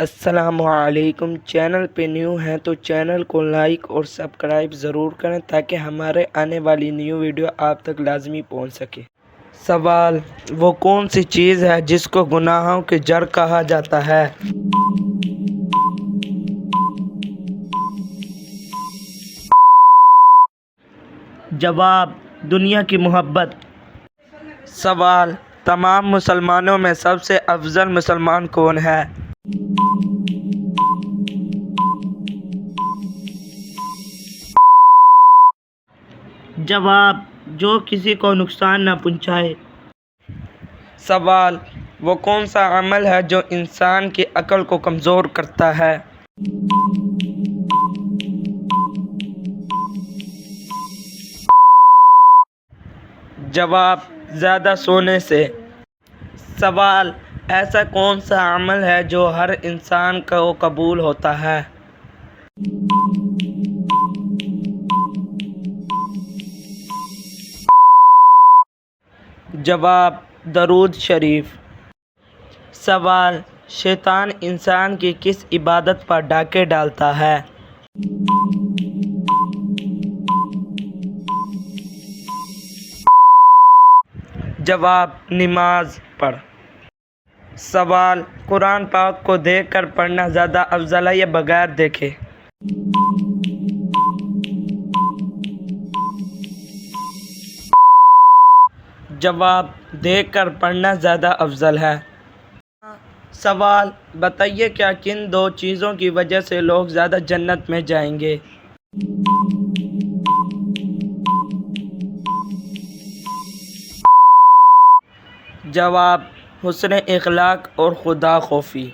السلام علیکم۔ چینل پہ نیو ہیں تو چینل کو لائک اور سبسکرائب ضرور کریں تاکہ ہمارے آنے والی نیو ویڈیو آپ تک لازمی پہنچ سکے۔ سوال: وہ کون سی چیز ہے جس کو گناہوں کی جڑ کہا جاتا ہے؟ جواب: دنیا کی محبت۔ سوال: تمام مسلمانوں میں سب سے افضل مسلمان کون ہے؟ جواب: جو کسی کو نقصان نہ پہنچائے۔ سوال: وہ کون سا عمل ہے جو انسان کی عقل کو کمزور کرتا ہے؟ جواب: زیادہ سونے سے۔ سوال: ایسا کون سا عمل ہے جو ہر انسان کو قبول ہوتا ہے؟ جواب: درود شریف۔ سوال: شیطان انسان کی کس عبادت پر ڈاکے ڈالتا ہے؟ جواب: نماز پر۔ سوال: قرآن پاک کو دیکھ کر پڑھنا زیادہ افضل ہے یا بغیر دیکھے؟ جواب: دیکھ کر پڑھنا زیادہ افضل ہے۔ سوال: بتائیے کیا کن دو چیزوں کی وجہ سے لوگ زیادہ جنت میں جائیں گے؟ جواب: حسن اخلاق اور خدا خوفی۔